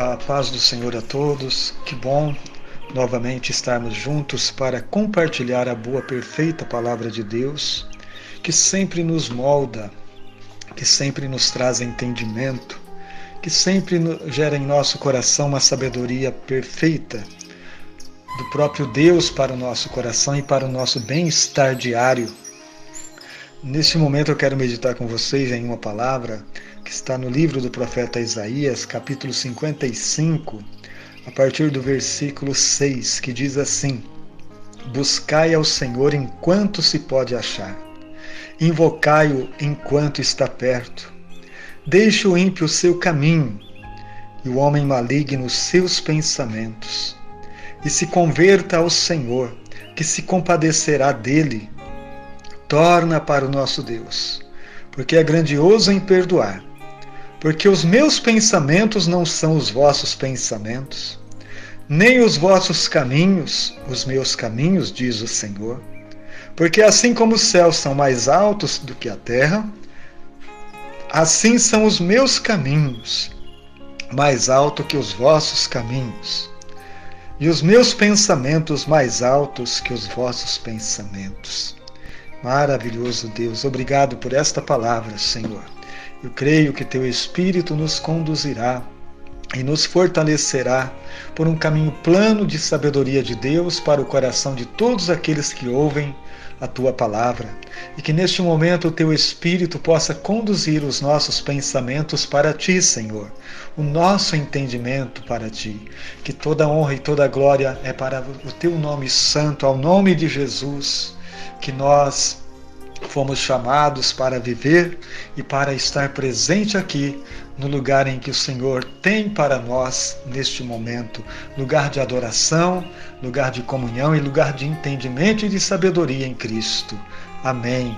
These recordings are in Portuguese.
A paz do Senhor a todos. Que bom novamente estarmos juntos para compartilhar a boa, perfeita palavra de Deus, que sempre nos molda, que sempre nos traz entendimento, que sempre gera em nosso coração uma sabedoria perfeita do próprio Deus para o nosso coração e para o nosso bem-estar diário. Neste momento eu quero meditar com vocês em uma palavra que está no livro do profeta Isaías, capítulo 55, a partir do versículo 6, que diz assim: Buscai ao Senhor enquanto se pode achar, invocai-o enquanto está perto. Deixe o ímpio o seu caminho, e o homem maligno os seus pensamentos, e se converta ao Senhor, que se compadecerá dele. Torna para o nosso Deus, porque é grandioso em perdoar. Porque os meus pensamentos não são os vossos pensamentos, nem os vossos caminhos, os meus caminhos, diz o Senhor. Porque assim como os céus são mais altos do que a terra, assim são os meus caminhos, mais altos que os vossos caminhos, e os meus pensamentos mais altos que os vossos pensamentos. Maravilhoso Deus, obrigado por esta palavra, Senhor. Eu creio que Teu Espírito nos conduzirá e nos fortalecerá por um caminho plano de sabedoria de Deus para o coração de todos aqueles que ouvem a Tua palavra. E que neste momento o Teu Espírito possa conduzir os nossos pensamentos para Ti, Senhor. O nosso entendimento para Ti. Que toda honra e toda glória é para o Teu nome santo, ao nome de Jesus, que nós fomos chamados para viver e para estar presente aqui no lugar em que o Senhor tem para nós neste momento, lugar de adoração, lugar de comunhão e lugar de entendimento e de sabedoria em Cristo. Amém.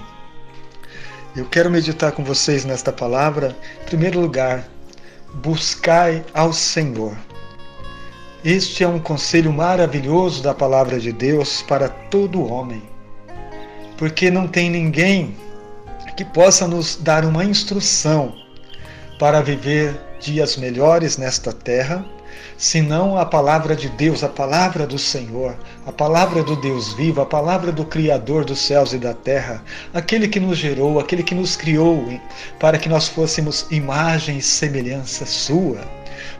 Eu quero meditar com vocês nesta palavra. Em primeiro lugar, buscai ao Senhor. Este é um conselho maravilhoso da palavra de Deus para todo homem. Porque não tem ninguém que possa nos dar uma instrução para viver dias melhores nesta terra, senão a palavra de Deus, a palavra do Senhor, a palavra do Deus vivo, a palavra do Criador dos céus e da terra, aquele que nos gerou, aquele que nos criou para que nós fôssemos imagem e semelhança sua,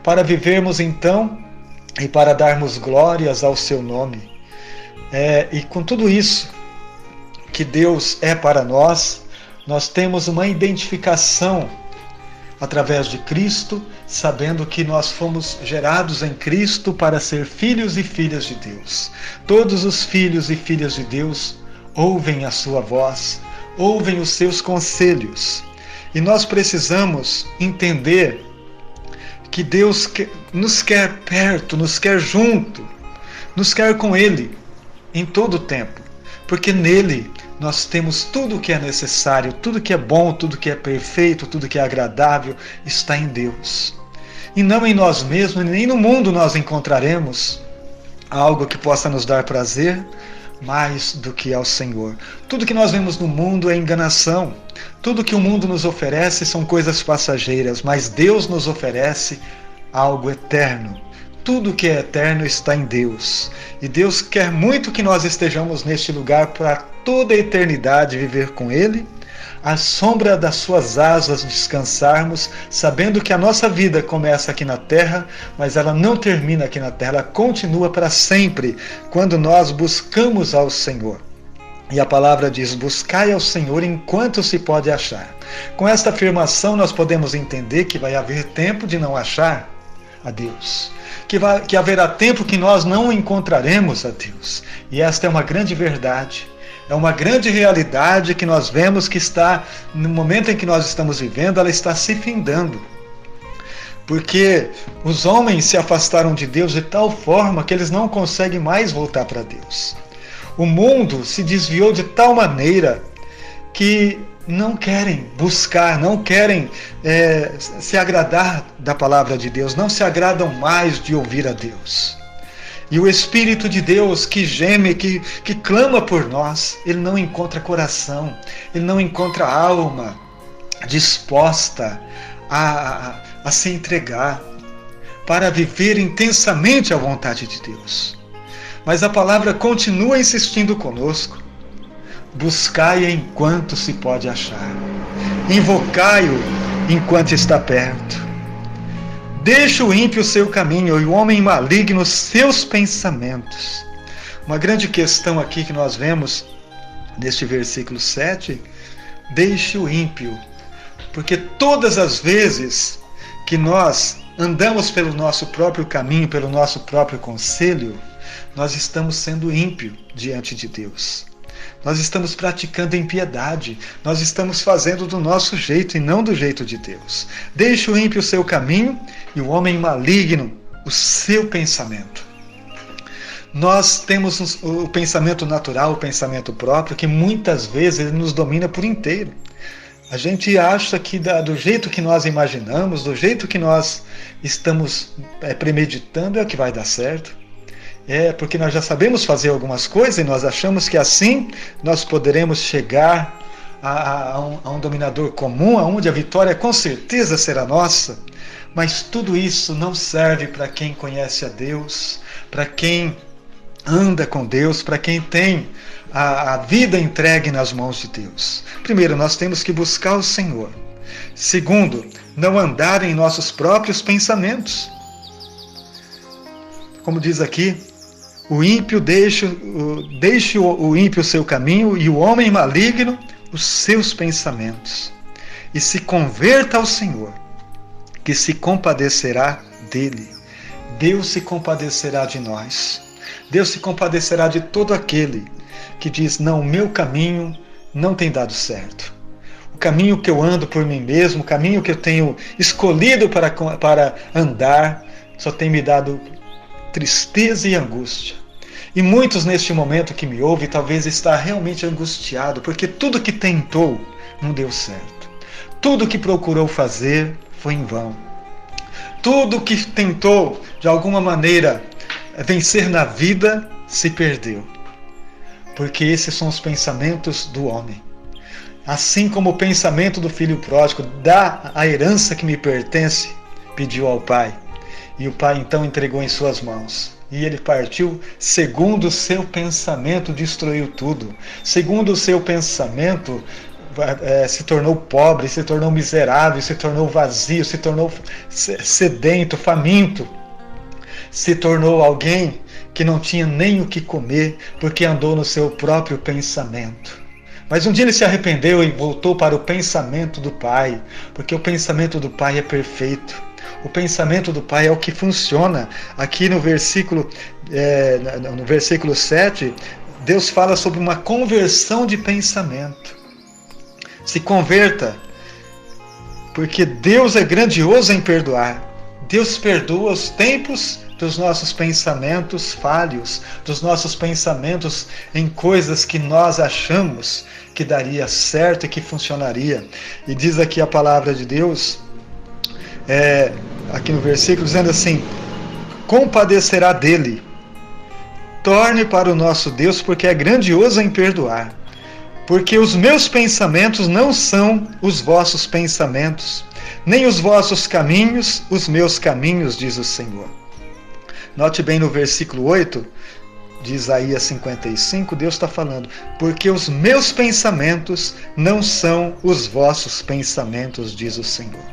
para vivermos então e para darmos glórias ao seu nome. E com tudo isso que Deus é para nós, nós temos uma identificação através de Cristo, sabendo que nós fomos gerados em Cristo para ser filhos e filhas de Deus. Todos os filhos e filhas de Deus ouvem a sua voz, ouvem os seus conselhos. E nós precisamos entender que Deus nos quer perto, nos quer junto, nos quer com Ele em todo o tempo, porque nele nós temos tudo o que é necessário, tudo que é bom, tudo que é perfeito, tudo que é agradável, está em Deus. E não em nós mesmos, nem no mundo nós encontraremos algo que possa nos dar prazer mais do que ao Senhor. Tudo que nós vemos no mundo é enganação. Tudo que o mundo nos oferece são coisas passageiras, mas Deus nos oferece algo eterno. Tudo que é eterno está em Deus. E Deus quer muito que nós estejamos neste lugar para toda a eternidade viver com Ele, à sombra das suas asas descansarmos, sabendo que a nossa vida começa aqui na terra, mas ela não termina aqui na terra, ela continua para sempre, quando nós buscamos ao Senhor. E a palavra diz: buscai ao Senhor enquanto se pode achar. Com esta afirmação nós podemos entender que vai haver tempo de não achar a Deus, que haverá tempo que nós não encontraremos a Deus. E esta é uma grande verdade, é uma grande realidade que nós vemos que está, no momento em que nós estamos vivendo, ela está se findando. Porque os homens se afastaram de Deus de tal forma que eles não conseguem mais voltar para Deus. O mundo se desviou de tal maneira que não querem buscar, não querem se agradar da palavra de Deus, não se agradam mais de ouvir a Deus. E o Espírito de Deus que geme, que clama por nós, ele não encontra coração, ele não encontra alma disposta a se entregar. para viver intensamente a vontade de Deus. Mas a palavra continua insistindo conosco. Buscai enquanto se pode achar. Invocai-o enquanto está perto. Deixe o ímpio o seu caminho e o homem maligno os seus pensamentos. Uma grande questão aqui que nós vemos neste versículo 7, deixe o ímpio. Porque todas as vezes que nós andamos pelo nosso próprio caminho, pelo nosso próprio conselho, nós estamos sendo ímpio diante de Deus. Nós estamos praticando impiedade. Nós estamos fazendo do nosso jeito e não do jeito de Deus. Deixe o ímpio o seu caminho e o homem maligno o seu pensamento. Nós temos o pensamento natural, o pensamento próprio, que muitas vezes ele nos domina por inteiro. A gente acha que do jeito que nós imaginamos, do jeito que nós estamos premeditando, é o que vai dar certo. Porque nós já sabemos fazer algumas coisas e nós achamos que assim nós poderemos chegar a um dominador comum, onde a vitória com certeza será nossa. Mas tudo isso não serve para quem conhece a Deus, para quem anda com Deus, para quem tem a vida entregue nas mãos de Deus. Primeiro, nós temos que buscar o Senhor. Segundo, não andar em nossos próprios pensamentos. Como diz aqui, o ímpio deixe o ímpio o seu caminho e o homem maligno os seus pensamentos. E se converta ao Senhor, que se compadecerá dele. Deus se compadecerá de nós. Deus se compadecerá de todo aquele que diz, não, o meu caminho não tem dado certo. O caminho que eu ando por mim mesmo, o caminho que eu tenho escolhido para andar, só tem me dado tristeza e angústia. E muitos neste momento que me ouvem, talvez está realmente angustiado, porque tudo que tentou não deu certo. Tudo que procurou fazer foi em vão. Tudo que tentou, de alguma maneira, vencer na vida, se perdeu. Porque esses são os pensamentos do homem. Assim como o pensamento do filho pródigo, dá a herança que me pertence, pediu ao pai. E o pai então entregou em suas mãos. E ele partiu segundo o seu pensamento, destruiu tudo. Segundo o seu pensamento, se tornou pobre, se tornou miserável, se tornou vazio, se tornou sedento, faminto. Se tornou alguém que não tinha nem o que comer, porque andou no seu próprio pensamento. Mas um dia ele se arrependeu e voltou para o pensamento do Pai, porque o pensamento do Pai é perfeito. O pensamento do Pai é o que funciona. Aqui no versículo 7, Deus fala sobre uma conversão de pensamento. Se converta, porque Deus é grandioso em perdoar. Deus perdoa os tempos dos nossos pensamentos falhos, dos nossos pensamentos em coisas que nós achamos que daria certo e que funcionaria. E diz aqui a palavra de Deus, aqui no versículo, dizendo assim, compadecerá dele, torne para o nosso Deus, porque é grandioso em perdoar. Porque os meus pensamentos não são os vossos pensamentos, nem os vossos caminhos, os meus caminhos, diz o Senhor. Note bem no versículo 8, de Isaías 55, Deus está falando, porque os meus pensamentos não são os vossos pensamentos, diz o Senhor.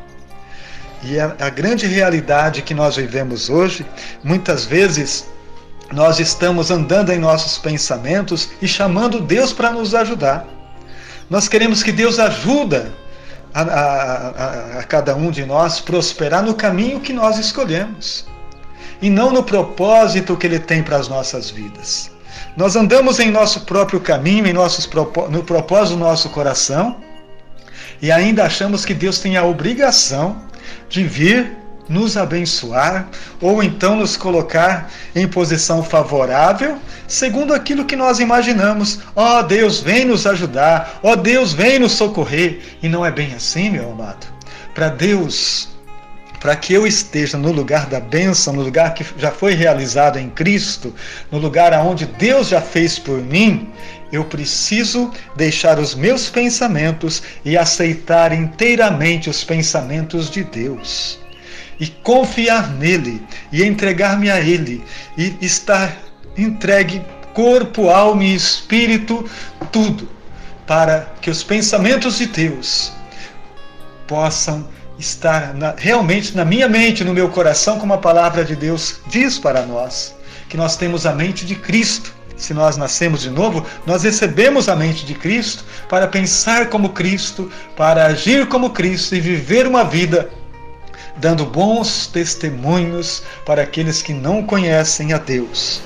E a grande realidade que nós vivemos hoje, muitas vezes nós estamos andando em nossos pensamentos e chamando Deus para nos ajudar. Nós queremos que Deus ajude a cada um de nós prosperar no caminho que nós escolhemos. E não no propósito que Ele tem para as nossas vidas. Nós andamos em nosso próprio caminho, no propósito do nosso coração, e ainda achamos que Deus tem a obrigação de vir nos abençoar, ou então nos colocar em posição favorável, segundo aquilo que nós imaginamos. Ó Deus, vem nos ajudar, ó Deus, vem nos socorrer. E não é bem assim, meu amado. Para Deus, para que eu esteja no lugar da bênção, no lugar que já foi realizado em Cristo, no lugar aonde Deus já fez por mim, eu preciso deixar os meus pensamentos e aceitar inteiramente os pensamentos de Deus. e confiar nele e entregar-me a ele e estar entregue corpo, alma e espírito, tudo, para que os pensamentos de Deus possam estar realmente na minha mente, no meu coração, como a palavra de Deus diz para nós, que nós temos a mente de Cristo. Se nós nascemos de novo, nós recebemos a mente de Cristo para pensar como Cristo, para agir como Cristo e viver uma vida dando bons testemunhos para aqueles que não conhecem a Deus.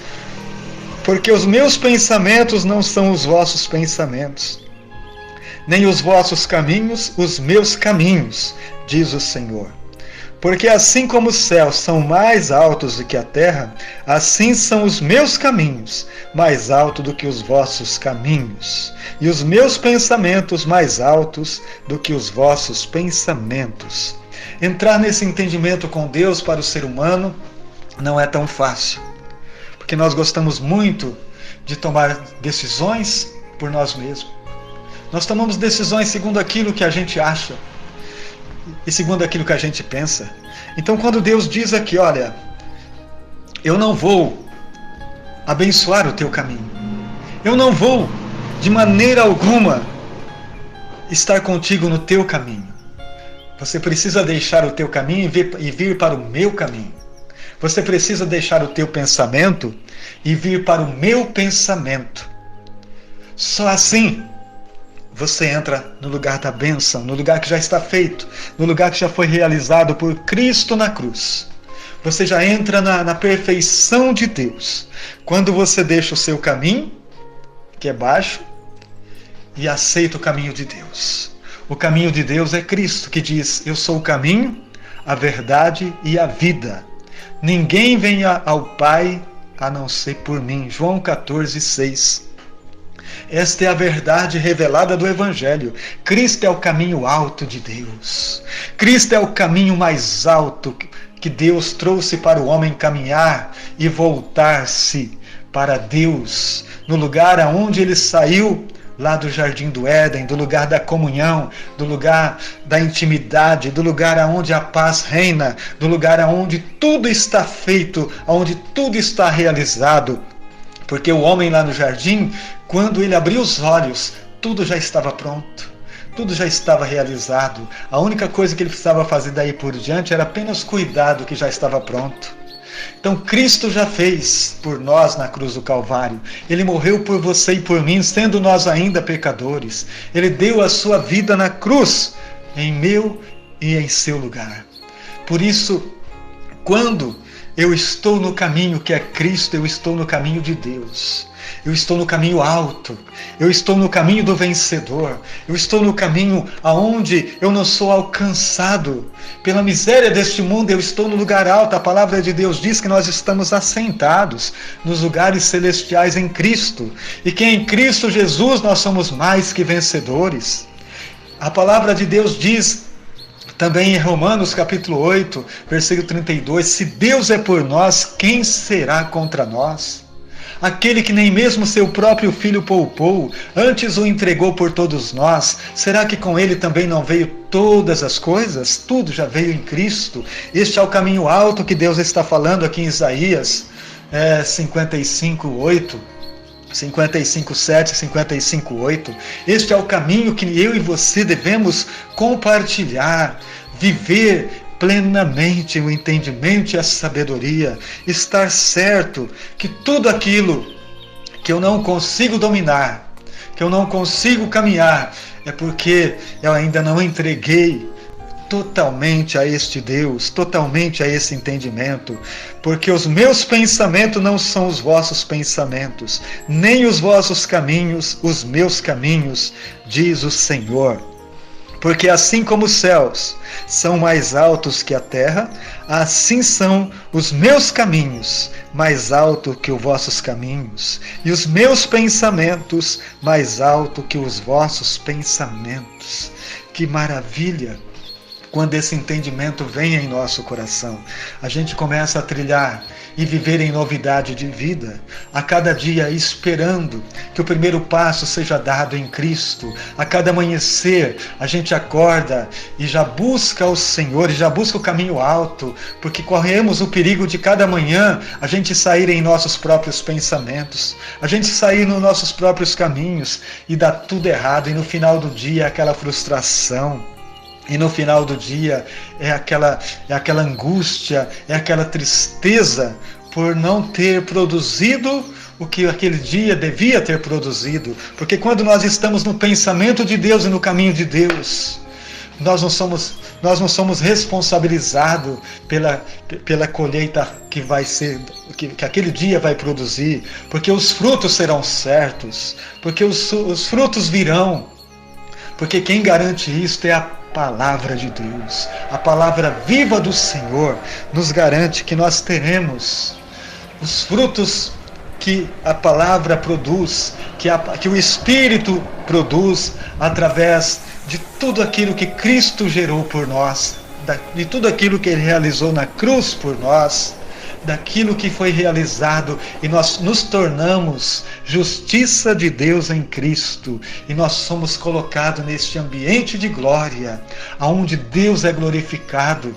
Porque os meus pensamentos não são os vossos pensamentos, nem os vossos caminhos os meus caminhos, diz o Senhor. Porque assim como os céus são mais altos do que a terra, assim são os meus caminhos mais altos do que os vossos caminhos, e os meus pensamentos mais altos do que os vossos pensamentos. Entrar nesse entendimento com Deus para o ser humano não é tão fácil, porque nós gostamos muito de tomar decisões por nós mesmos. Nós tomamos decisões segundo aquilo que a gente acha e segundo aquilo que a gente pensa. Então, quando Deus diz aqui, olha, eu não vou abençoar o teu caminho, eu não vou de maneira alguma estar contigo no teu caminho. Você precisa deixar o teu caminho e vir para o meu caminho. Você precisa deixar o teu pensamento e vir para o meu pensamento. Só assim você entra no lugar da bênção, no lugar que já está feito, no lugar que já foi realizado por Cristo na cruz. Você já entra na perfeição de Deus. Quando você deixa o seu caminho, que é baixo, e aceita o caminho de Deus. O caminho de Deus é Cristo, que diz, eu sou o caminho, a verdade e a vida. Ninguém vem ao Pai a não ser por mim. João 14:6. Esta é a verdade revelada do Evangelho. Cristo é o caminho alto de Deus. Cristo é o caminho mais alto que Deus trouxe para o homem caminhar e voltar-se para Deus, no lugar aonde ele saiu, lá do Jardim do Éden, do lugar da comunhão, do lugar da intimidade, do lugar aonde a paz reina, do lugar aonde tudo está feito, aonde tudo está realizado. Porque o homem lá no jardim, quando ele abriu os olhos, tudo já estava pronto, tudo já estava realizado. A única coisa que ele precisava fazer daí por diante era apenas cuidar do que já estava pronto. Então Cristo já fez por nós na cruz do Calvário. Ele morreu por você e por mim, sendo nós ainda pecadores. Ele deu a sua vida na cruz, em meu e em seu lugar. Por isso, quando eu estou no caminho que é Cristo, eu estou no caminho de Deus. Eu estou no caminho alto, eu estou no caminho do vencedor, eu estou no caminho aonde eu não sou alcançado pela miséria deste mundo, eu estou no lugar alto. A palavra de Deus diz que nós estamos assentados nos lugares celestiais em Cristo, e que em Cristo Jesus nós somos mais que vencedores. A palavra de Deus diz também em Romanos capítulo 8, versículo 32, se Deus é por nós, quem será contra nós? Aquele que nem mesmo seu próprio filho poupou, antes o entregou por todos nós, será que com ele também não veio todas as coisas? Tudo já veio em Cristo. Este é o caminho alto que Deus está falando aqui em Isaías 55:8. 55:7, 55:8. Este é o caminho que eu e você devemos compartilhar, viver plenamente o entendimento e a sabedoria, estar certo que tudo aquilo que eu não consigo dominar, que eu não consigo caminhar, é porque eu ainda não entreguei totalmente a este Deus, totalmente a esse entendimento, porque os meus pensamentos não são os vossos pensamentos, nem os vossos caminhos, os meus caminhos, diz o Senhor. Porque assim como os céus são mais altos que a terra, assim são os meus caminhos mais altos que os vossos caminhos, e os meus pensamentos mais altos que os vossos pensamentos. Que maravilha! quando esse entendimento vem em nosso coração, a gente começa a trilhar e viver em novidade de vida, a cada dia esperando que o primeiro passo seja dado em Cristo. A cada amanhecer a gente acorda e já busca o Senhor, e já busca o caminho alto, porque corremos o perigo de cada manhã a gente sair em nossos próprios pensamentos, a gente sair nos nossos próprios caminhos e dar tudo errado, e no final do dia aquela frustração. E no final do dia é aquela angústia, é aquela tristeza por não ter produzido o que aquele dia devia ter produzido. Porque quando nós estamos no pensamento de Deus e no caminho de Deus, nós não somos responsabilizados pela colheita que vai ser, que aquele dia vai produzir, porque os frutos serão certos, porque os frutos virão. Porque quem garante isso é a palavra de Deus. A palavra viva do Senhor nos garante que nós teremos os frutos que a palavra produz, que o Espírito produz através de tudo aquilo que Cristo gerou por nós, de tudo aquilo que Ele realizou na cruz por nós, daquilo que foi realizado, e nós nos tornamos justiça de Deus em Cristo, e nós somos colocados neste ambiente de glória, onde Deus é glorificado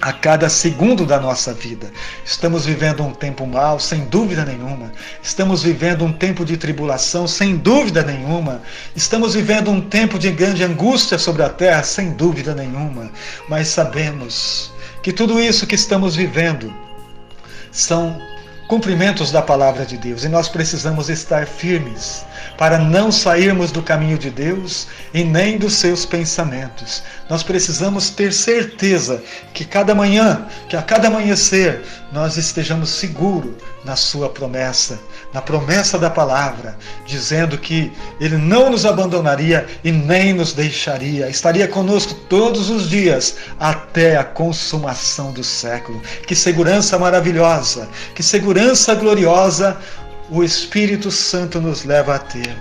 a cada segundo da nossa vida. Estamos vivendo um tempo mau, sem dúvida nenhuma. Estamos vivendo um tempo de tribulação, sem dúvida nenhuma. Estamos vivendo um tempo de grande angústia sobre a terra, sem dúvida nenhuma. Mas sabemos que tudo isso que estamos vivendo são cumprimentos da palavra de Deus, e nós precisamos estar firmes para não sairmos do caminho de Deus e nem dos seus pensamentos. Nós precisamos ter certeza que cada manhã, que a cada amanhecer, nós estejamos seguros na sua promessa, na promessa da palavra, dizendo que Ele não nos abandonaria e nem nos deixaria, estaria conosco todos os dias até a consumação do século. Que segurança maravilhosa, que segurança gloriosa o Espírito Santo nos leva a ter.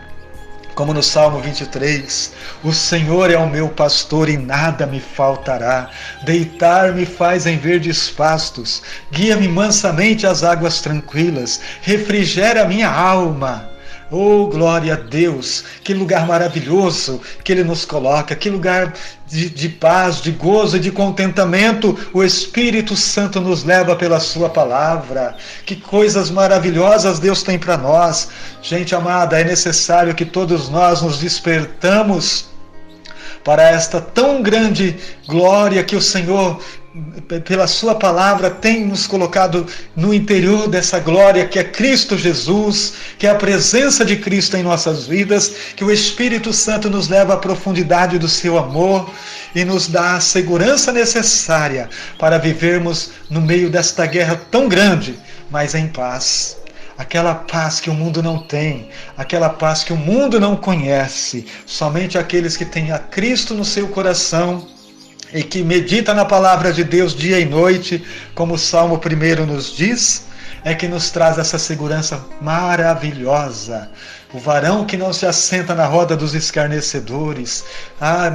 Como no Salmo 23, o Senhor é o meu pastor e nada me faltará. Deitar-me faz em verdes pastos, guia-me mansamente às águas tranquilas, refrigera a minha alma. Oh, glória a Deus, que lugar maravilhoso que Ele nos coloca, que lugar de paz, de gozo e de contentamento o Espírito Santo nos leva pela sua palavra. Que coisas maravilhosas Deus tem para nós. Gente amada, é necessário que todos nós nos despertamos para esta tão grande glória que o Senhor, pela sua palavra, tem nos colocado no interior dessa glória que é Cristo Jesus, que é a presença de Cristo em nossas vidas, que o Espírito Santo nos leva à profundidade do seu amor e nos dá a segurança necessária para vivermos no meio desta guerra tão grande, mas em paz. Aquela paz que o mundo não tem, aquela paz que o mundo não conhece. Somente aqueles que têm a Cristo no seu coração e que medita na palavra de Deus dia e noite, como o Salmo 1 nos diz, é que nos traz essa segurança maravilhosa. O varão que não se assenta na roda dos escarnecedores,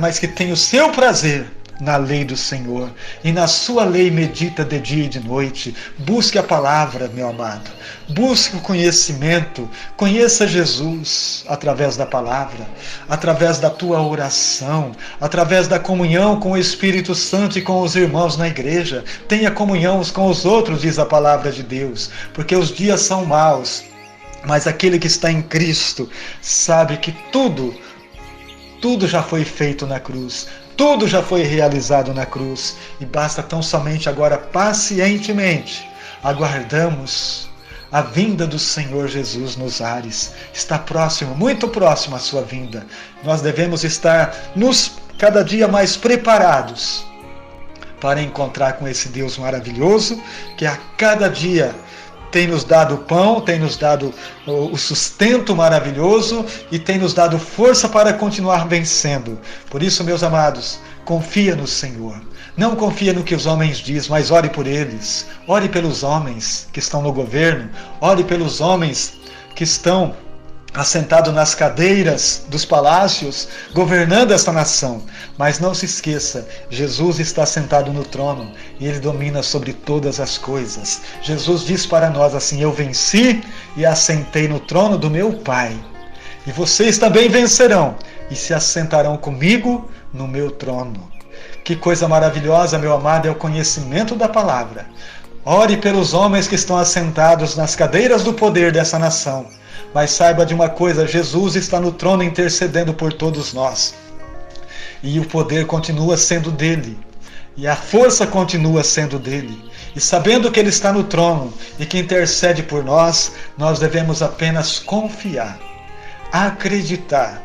mas que tem o seu prazer na lei do Senhor, e na sua lei medita de dia e de noite. Busque a palavra, meu amado, busque o conhecimento, conheça Jesus através da palavra, através da tua oração, através da comunhão com o Espírito Santo e com os irmãos na igreja. Tenha comunhão uns com os outros, diz a palavra de Deus, porque os dias são maus, mas aquele que está em Cristo sabe que tudo já foi feito na cruz. Tudo já foi realizado na cruz, e basta tão somente agora pacientemente aguardamos a vinda do Senhor Jesus nos ares. Está próximo, muito próximo a sua vinda. Nós devemos estar cada dia mais preparados para encontrar com esse Deus maravilhoso, que a cada dia tem nos dado pão, tem nos dado o sustento maravilhoso e tem nos dado força para continuar vencendo. Por isso, meus amados, confia no Senhor. Não confia no que os homens dizem, mas ore por eles. Ore pelos homens que estão no governo, ore pelos homens que estão assentado nas cadeiras dos palácios, governando esta nação. Mas não se esqueça, Jesus está sentado no trono e Ele domina sobre todas as coisas. Jesus diz para nós assim: eu venci e assentei no trono do meu Pai. E vocês também vencerão e se assentarão comigo no meu trono. Que coisa maravilhosa, meu amado, é o conhecimento da palavra. Ore pelos homens que estão assentados nas cadeiras do poder dessa nação. Mas saiba de uma coisa, Jesus está no trono intercedendo por todos nós. E o poder continua sendo dele. E a força continua sendo dele. E sabendo que ele está no trono e que intercede por nós, nós devemos apenas confiar, acreditar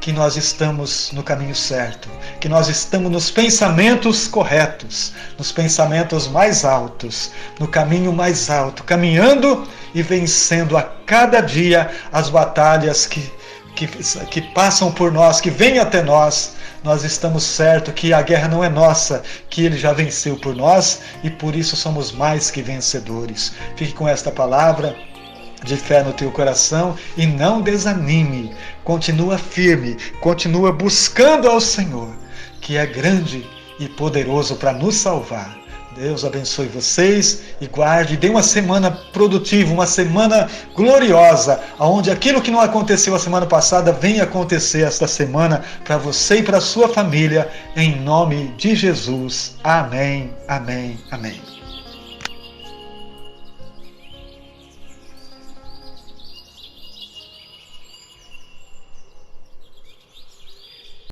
que nós estamos no caminho certo, que nós estamos nos pensamentos corretos, nos pensamentos mais altos, no caminho mais alto, caminhando e vencendo a cada dia as batalhas que passam por nós, que vêm até nós. Nós estamos certos que a guerra não é nossa, que Ele já venceu por nós e por isso somos mais que vencedores. Fique com esta palavra de fé no teu coração e não desanime. Continua firme, continua buscando ao Senhor, que é grande e poderoso para nos salvar. Deus abençoe vocês e guarde, dê uma semana produtiva, uma semana gloriosa, onde aquilo que não aconteceu a semana passada venha acontecer esta semana para você e para a sua família, em nome de Jesus. Amém, amém, amém.